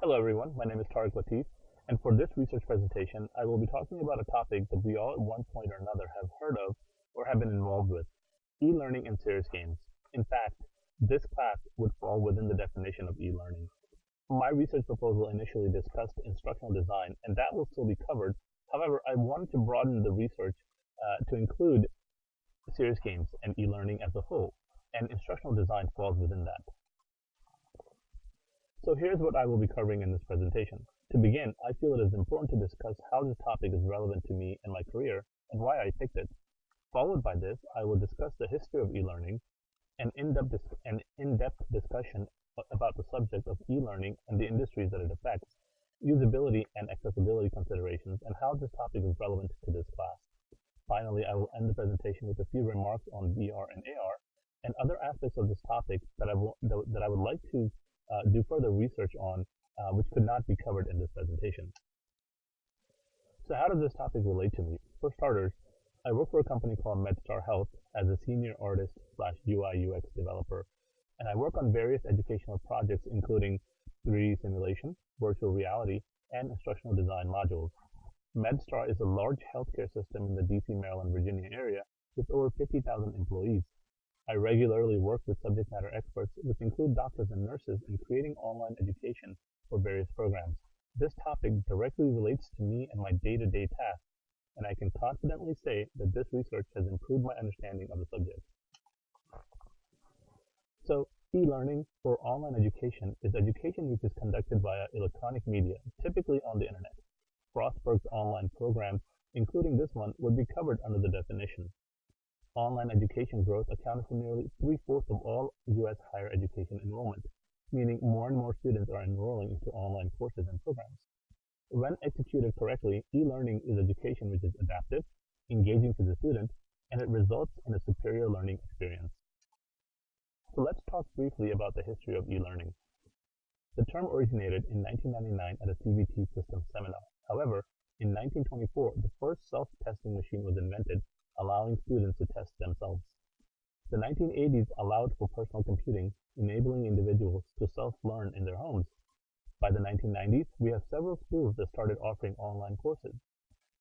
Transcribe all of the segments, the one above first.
Hello everyone, my name is Tariq Latif, and for this research presentation, I will be talking about a topic that we all at one point or another have heard of or have been involved with, e-learning and serious games. In fact, this class would fall within the definition of e-learning. My research proposal initially discussed instructional design, and that will still be covered. However, I wanted to broaden the research to include serious games and e-learning as a whole, and instructional design falls within that. So here's what I will be covering in this presentation. To begin, I feel it is important to discuss how this topic is relevant to me and my career and why I picked it. Followed by this, I will discuss the history of e-learning, an in-depth discussion about the subject of e-learning and the industries that it affects, usability and accessibility considerations, and how this topic is relevant to this class. Finally, I will end the presentation with a few remarks on VR and AR and other aspects of this topic that I would like to do further research on, which could not be covered in this presentation. So how does this topic relate to me? For starters, I work for a company called MedStar Health as a senior artist / UI UX developer, and I work on various educational projects including 3D simulation, virtual reality, and instructional design modules. MedStar is a large healthcare system in the DC, Maryland, Virginia area with over 50,000 employees. I regularly work with subject matter experts, which include doctors and nurses, in creating online education for various programs. This topic directly relates to me and my day-to-day tasks, and I can confidently say that this research has improved my understanding of the subject. So, e-learning or online education is education which is conducted via electronic media, typically on the internet. Frostberg's online programs, including this one, would be covered under the definition. Online education growth accounted for nearly 3/4 of all U.S. higher education enrollment, meaning more and more students are enrolling into online courses and programs. When executed correctly, e-learning is education which is adaptive, engaging to the student, and it results in a superior learning experience. So let's talk briefly about the history of e-learning. The term originated in 1999 at a CBT systems seminar. However, in 1924, the first self-testing machine was invented, allowing students to test themselves. The 1980s allowed for personal computing, enabling individuals to self-learn in their homes. By the 1990s, we have several schools that started offering online courses.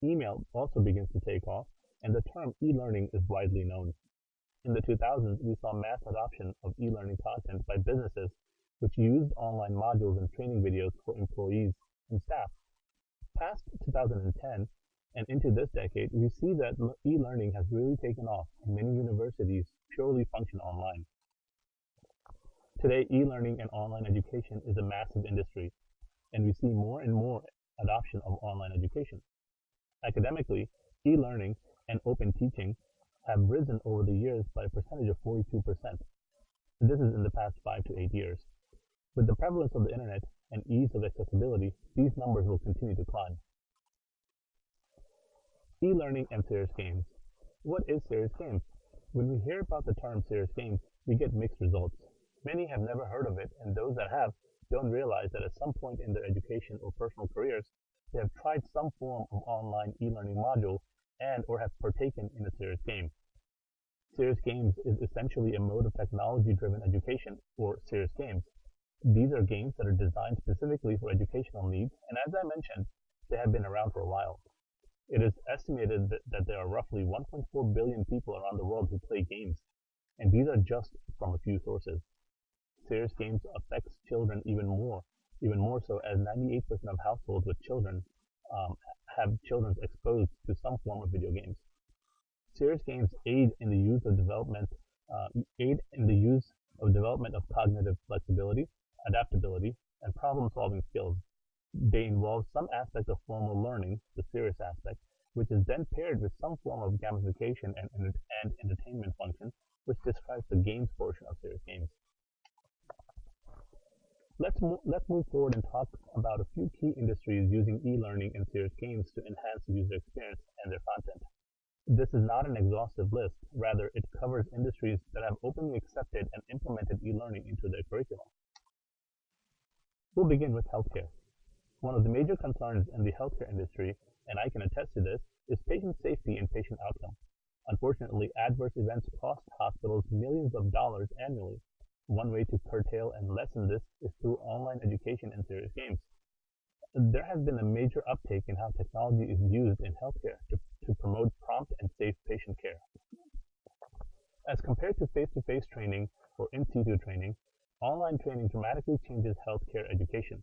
Email also begins to take off, and the term e-learning is widely known. In the 2000s, we saw mass adoption of e-learning content by businesses which used online modules and training videos for employees and staff. Past 2010, and into this decade, we see that e-learning has really taken off, and many universities purely function online. Today, e-learning and online education is a massive industry, and we see more and more adoption of online education. Academically, e-learning and open teaching have risen over the years by a percentage of 42%. This is in the past 5 to 8 years. With the prevalence of the internet and ease of accessibility, these numbers will continue to climb. E-learning and serious games. What is serious games? When we hear about the term serious games, we get mixed results. Many have never heard of it, and those that have don't realize that at some point in their education or personal careers, they have tried some form of online e-learning module and or have partaken in a serious game. Serious games is essentially a mode of technology-driven education, or serious games. These are games that are designed specifically for educational needs, and as I mentioned, they have been around for a while. It is estimated that there are roughly 1.4 billion people around the world who play games, and these are just from a few sources. Serious games affects children even more so as 98% of households with children have children exposed to some form of video games. Serious games aid in the use of development of cognitive flexibility, adaptability, and problem-solving skills. They involve some aspect of formal learning, the serious aspect, which is then paired with some form of gamification and entertainment function, which describes the games portion of serious games. Let's move forward and talk about a few key industries using e-learning and serious games to enhance the user experience and their content. This is not an exhaustive list, rather it covers industries that have openly accepted and implemented e-learning into their curriculum. We'll begin with healthcare. One of the major concerns in the healthcare industry, and I can attest to this, is patient safety and patient outcome. Unfortunately, adverse events cost hospitals millions of dollars annually. One way to curtail and lessen this is through online education and serious games. There has been a major uptake in how technology is used in healthcare to promote prompt and safe patient care. As compared to face-to-face training or in-situ training, online training dramatically changes healthcare education.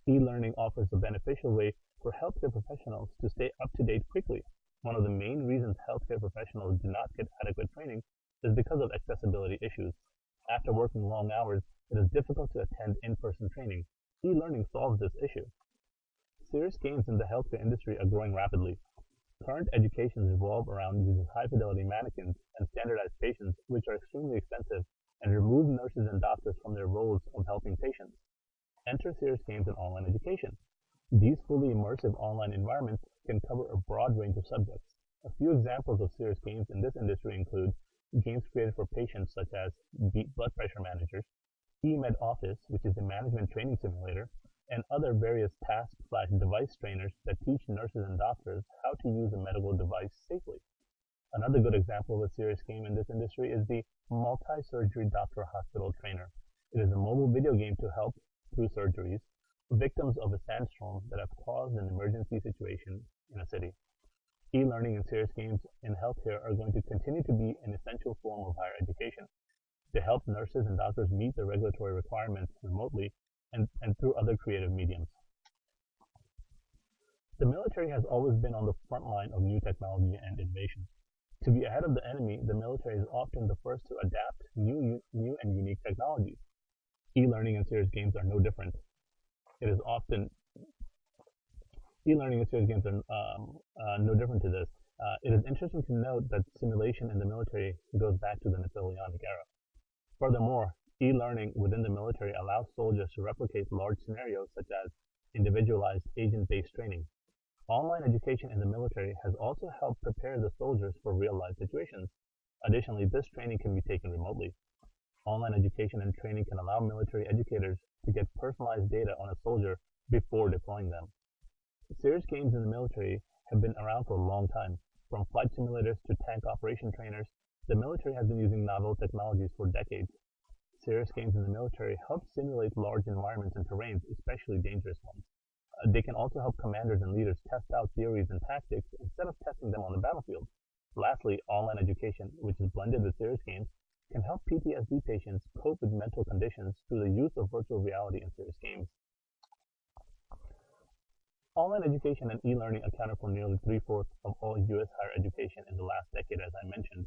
E-learning offers a beneficial way for healthcare professionals to stay up to date quickly. One of the main reasons healthcare professionals do not get adequate training is because of accessibility issues. After working long hours, it is difficult to attend in-person training. E-learning solves this issue. Serious games in the healthcare industry are growing rapidly. Current educations revolve around using high-fidelity mannequins and standardized patients, which are extremely expensive and remove nurses and doctors from their roles of helping patients. Enter serious games in online education. These fully immersive online environments can cover a broad range of subjects. A few examples of serious games in this industry include games created for patients such as Beat Blood Pressure Managers, eMed Office, which is a management training simulator, and other various task/device trainers that teach nurses and doctors how to use a medical device safely. Another good example of a serious game in this industry is the Multi-Surgery Doctor Hospital Trainer. It is a mobile video game to help through surgeries victims of a sandstorm that have caused an emergency situation in a city. E-learning and serious games in healthcare are going to continue to be an essential form of higher education to help nurses and doctors meet the regulatory requirements remotely and through other creative mediums. The military has always been on the front line of new technology and innovation. To be ahead of the enemy, the military is often the first to adapt new and unique technologies. E-learning and serious games are no different. E-learning and serious games are no different to this. It is interesting to note that simulation in the military goes back to the Napoleonic era. Furthermore, e-learning within the military allows soldiers to replicate large scenarios such as individualized agent-based training. Online education in the military has also helped prepare the soldiers for real-life situations. Additionally, this training can be taken remotely. Online education and training can allow military educators to get personalized data on a soldier before deploying them. Serious games in the military have been around for a long time. From flight simulators to tank operation trainers, the military has been using novel technologies for decades. Serious games in the military help simulate large environments and terrains, especially dangerous ones. They can also help commanders and leaders test out theories and tactics instead of testing them on the battlefield. Lastly, online education, which is blended with serious games, can help PTSD patients cope with mental conditions through the use of virtual reality in serious games. Online education and e-learning accounted for nearly 3/4 of all U.S. higher education in the last decade, as I mentioned.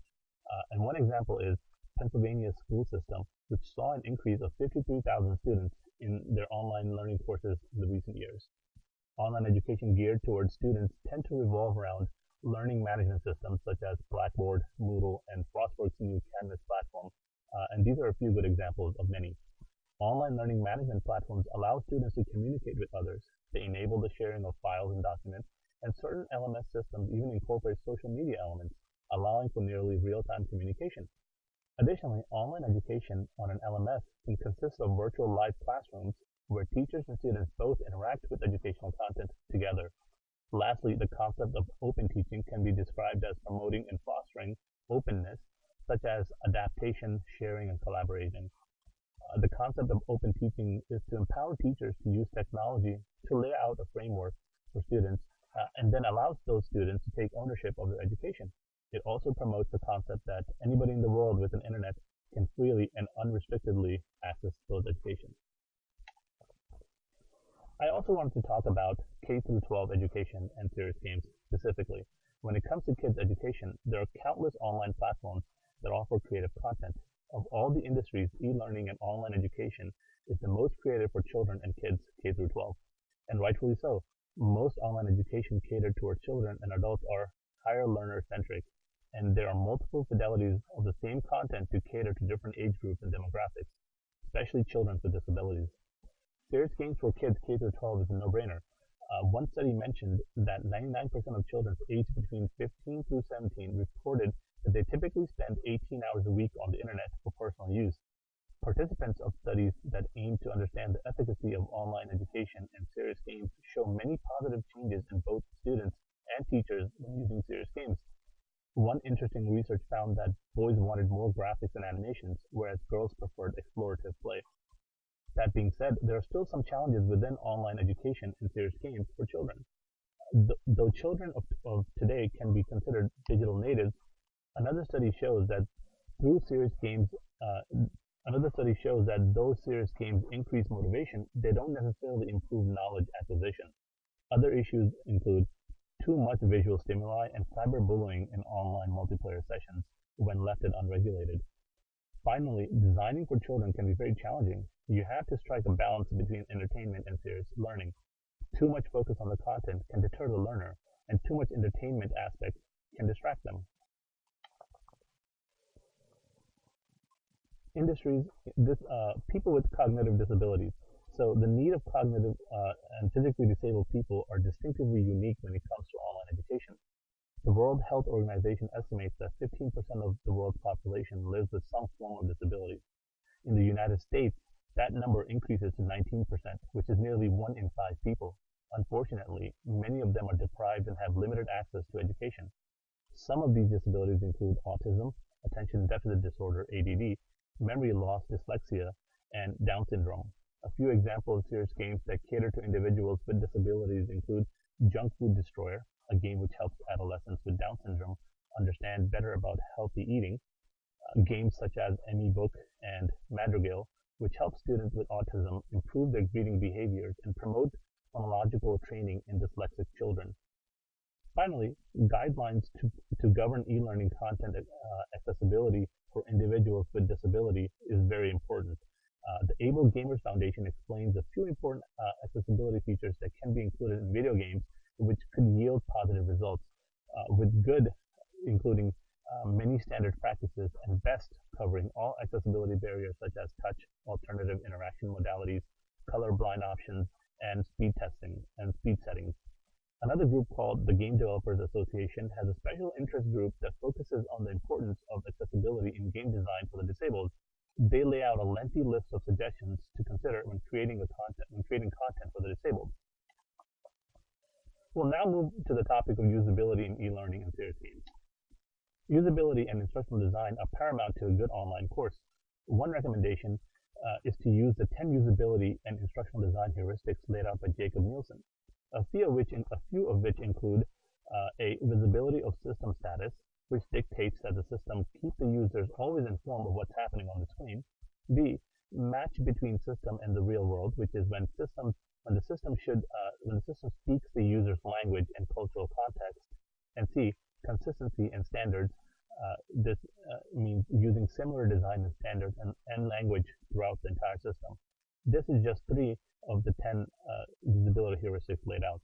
And one example is Pennsylvania's school system, which saw an increase of 53,000 students in their online learning courses in the recent years. Online education geared towards students tend to revolve around learning management systems such as Blackboard, Moodle, and Frostworks' new Canvas platform, and these are a few good examples of many. Online learning management platforms allow students to communicate with others. They enable the sharing of files and documents, and certain LMS systems even incorporate social media elements, allowing for nearly real-time communication. Additionally, online education on an LMS can consist of virtual live classrooms where teachers and students both interact with educational content together. Lastly, the concept of open teaching can be described as promoting and fostering openness, such as adaptation, sharing, and collaboration. The concept of open teaching is to empower teachers to use technology to lay out a framework for students and then allows those students to take ownership of their education. It also promotes the concept that anybody in the world with an internet can freely and unrestrictedly access those education. I also wanted to talk about K-12 education and serious games specifically. When it comes to kids' education, there are countless online platforms that offer creative content. Of all the industries, e-learning and online education is the most creative for children and kids K-12. And rightfully so. Most online education catered towards children and adults are higher learner-centric, and there are multiple fidelities of the same content to cater to different age groups and demographics, especially children with disabilities. Serious games for kids K-12 is a no-brainer. One study mentioned that 99% of children aged between 15 through 17 reported that they typically spend 18 hours a week on the internet for personal use. Participants of studies that aim to understand the efficacy of online education and serious games show many positive changes in both students and teachers when using serious games. One interesting research found that boys wanted more graphics and animations, whereas girls preferred explorative play. That being said, there are still some challenges within online education and serious games for children. Though children of today can be considered digital natives, another study shows that through serious games, uh, another study shows that though serious games increase motivation, they don't necessarily improve knowledge acquisition. Other issues include too much visual stimuli and cyberbullying in online multiplayer sessions when left unregulated. Finally, designing for children can be very challenging. You have to strike a balance between entertainment and serious learning. Too much focus on the content can deter the learner, and too much entertainment aspects can distract them. Industries, people with cognitive disabilities. So the need of cognitive and physically disabled people are distinctively unique when it comes to online education. The World Health Organization estimates that 15% of the world's population lives with some form of disability. In the United States, that number increases to 19%, which is nearly 1 in 5 people. Unfortunately, many of them are deprived and have limited access to education. Some of these disabilities include autism, attention deficit disorder (ADD), memory loss, dyslexia, and Down syndrome. A few examples of serious games that cater to individuals with disabilities include Junk Food Destroyer, a game which helps adolescents with Down syndrome understand better about healthy eating, games such as Book and Madrigal, which help students with autism improve their reading behaviors and promote phonological training in dyslexic children. Finally, guidelines to govern e-learning content accessibility for individuals with disability is very important. The Able Gamers Foundation explains a few important accessibility features that can be included in video games, which could yield positive results, with good including many standard practices, and best covering all accessibility barriers such as touch, alternative interaction modalities, colorblind options, and speed testing and speed settings. Another group called the Game Developers Association has a special interest group that focuses on the importance of accessibility in game design for the disabled. They lay out a lengthy list of suggestions to consider when creating content for the disabled. We'll now move to the topic of usability in e-learning and serious games. Usability and instructional design are paramount to a good online course. One recommendation is to use the 10 usability and instructional design heuristics laid out by Jacob Nielsen, a few of which include a visibility of system status, which dictates that the system keep the users always informed of what's happening on the screen. B, match between system and the real world, which is when the system speaks the user's language and cultural context. And C, consistency and standards. This means using similar design and standards and language throughout the entire system. This is just 3 of the 10 usability heuristics laid out.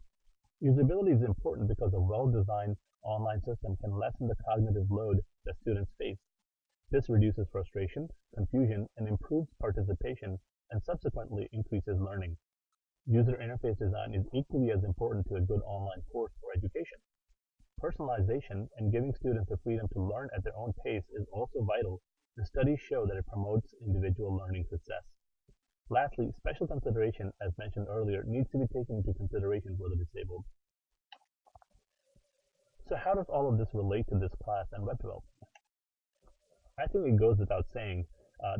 Usability is important because a well-designed online system can lessen the cognitive load that students face. This reduces frustration, confusion, and improves participation, and subsequently increases learning. User interface design is equally as important to a good online course or education. Personalization and giving students the freedom to learn at their own pace is also vital, and studies show that it promotes individual learning success. Lastly, special consideration, as mentioned earlier, needs to be taken into consideration for the disabled. So how does all of this relate to this class and web development? I think it goes without saying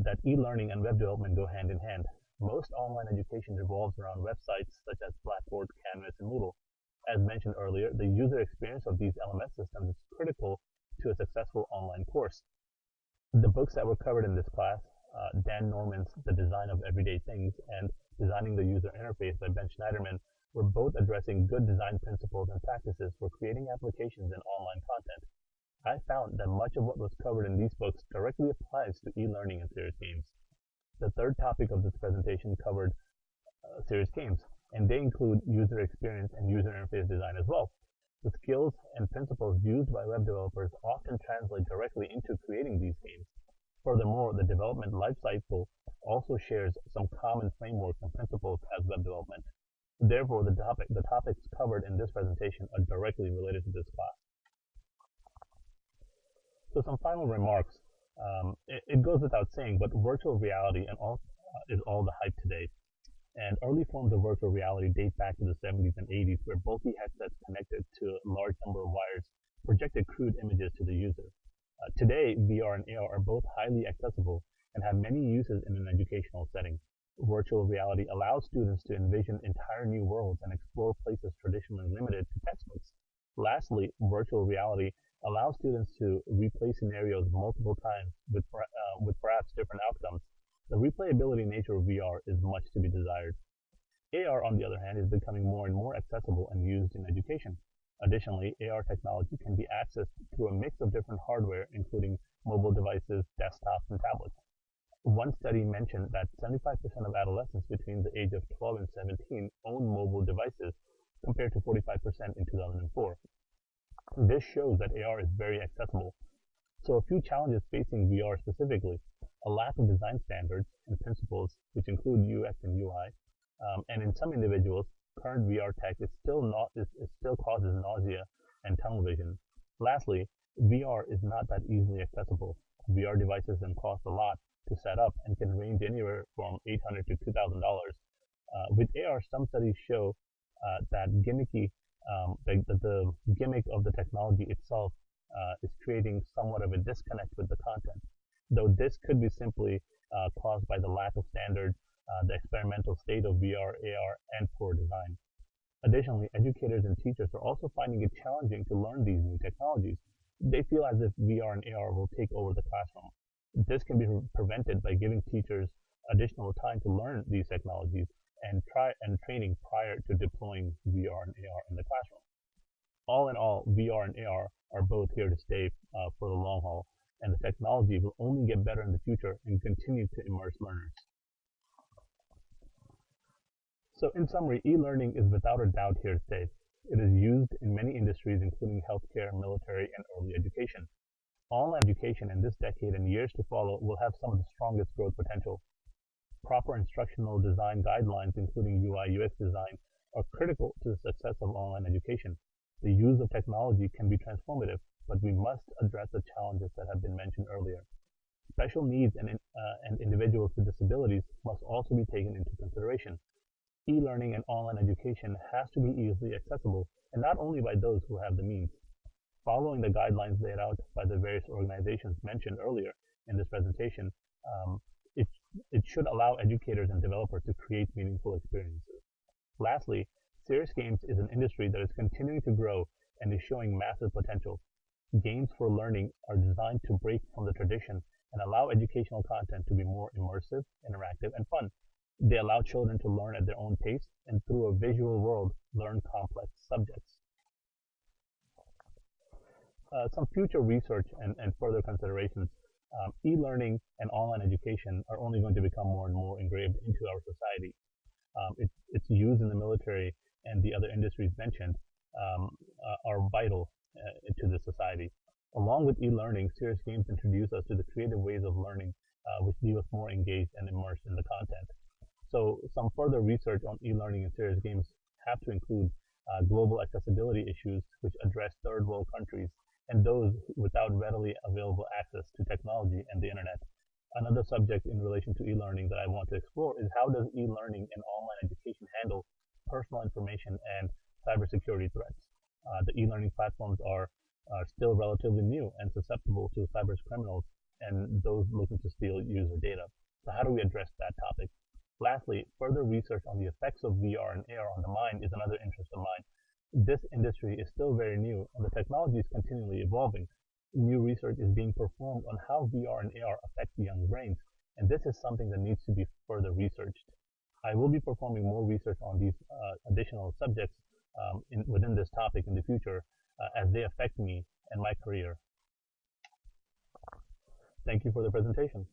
that e-learning and web development go hand in hand. Most online education revolves around websites such as Blackboard, Canvas, and Moodle. As mentioned earlier, the user experience of these LMS systems is critical to a successful online course. The books that were covered in this class, Dan Norman's The Design of Everyday Things and Designing the User Interface by Ben Schneiderman, were both addressing good design principles and practices for creating applications and online content. I found that much of what was covered in these books directly applies to e-learning and serious games. The third topic of this presentation covered serious games, and they include user experience and user interface design as well. The skills and principles used by web developers often translate directly into creating these games. Furthermore, the development lifecycle also shares some common frameworks and principles as web development. Therefore, the topics covered in this presentation are directly related to this class. So some final remarks. It goes without saying, but virtual reality is all the hype today. And early forms of virtual reality date back to the 70s and 80s, where bulky headsets connected to a large number of wires projected crude images to the user. Today, VR and AR are both highly accessible and have many uses in an educational setting. Virtual reality allows students to envision entire new worlds and explore places traditionally limited to textbooks. Lastly, virtual reality allows students to replay scenarios multiple times with perhaps different outcomes. The replayability nature of VR is much to be desired. AR, on the other hand, is becoming more and more accessible and used in education. Additionally, AR technology can be accessed through a mix of different hardware, including mobile devices, desktops, and tablets. One study mentioned that 75% of adolescents between the age of 12 and 17 own mobile devices, compared to 45% in 2004. This shows that AR is very accessible. So a few challenges facing VR specifically: a lack of design standards and principles, which include UX and UI, and in some individuals, current VR tech still causes nausea and tunnel vision. Lastly, VR is not that easily accessible. VR devices can cost a lot to set up and can range anywhere from $800 to $2,000. With AR, some studies show that the gimmick of the technology itself is creating somewhat of a disconnect with the content, though this could be simply caused by the lack of standards, the experimental state of VR, AR, and poor design. Additionally, educators and teachers are also finding it challenging to learn these new technologies. They feel as if VR and AR will take over the classroom. This can be prevented by giving teachers additional time to learn these technologies and training prior to deploying VR and AR in the classroom. All in all, VR and AR are both here to stay for the long haul, and the technology will only get better in the future and continue to immerse learners. So in summary, e-learning is without a doubt here to stay. It is used in many industries, including healthcare, military, and early education. Online education in this decade and years to follow will have some of the strongest growth potential. Proper instructional design guidelines, including UI/UX design, are critical to the success of online education. The use of technology can be transformative, but we must address the challenges that have been mentioned earlier. Special needs and individuals with disabilities must also be taken into consideration. E-learning and online education has to be easily accessible, and not only by those who have the means. Following the guidelines laid out by the various organizations mentioned earlier in this presentation, it should allow educators and developers to create meaningful experiences. Lastly, serious games is an industry that is continuing to grow and is showing massive potential. Games for learning are designed to break from the tradition and allow educational content to be more immersive, interactive, and fun. They allow children to learn at their own pace and through a visual world learn complex subjects. Some future research and further considerations. E-learning and online education are only going to become more and more engraved into our society. Its use in the military and the other industries mentioned are vital to this society. Along with e-learning, serious games introduce us to the creative ways of learning, which leave us more engaged and immersed in the content. So some further research on e-learning and serious games have to include global accessibility issues, which address third world countries and those without readily available access to technology and the internet. Another subject in relation to e-learning that I want to explore is how does e-learning and online education handle personal information and cybersecurity threats. The e-learning platforms are still relatively new and susceptible to cyber criminals and those looking to steal user data. So how do we address that topic? Lastly, further research on the effects of VR and AR on the mind is another interest of mine. This industry is still very new and the technology is continually evolving. New research is being performed on how VR and AR affect young brains, and this is something that needs to be further researched. I will be performing more research on these additional subjects within this topic in the future as they affect me and my career. Thank you for the presentation.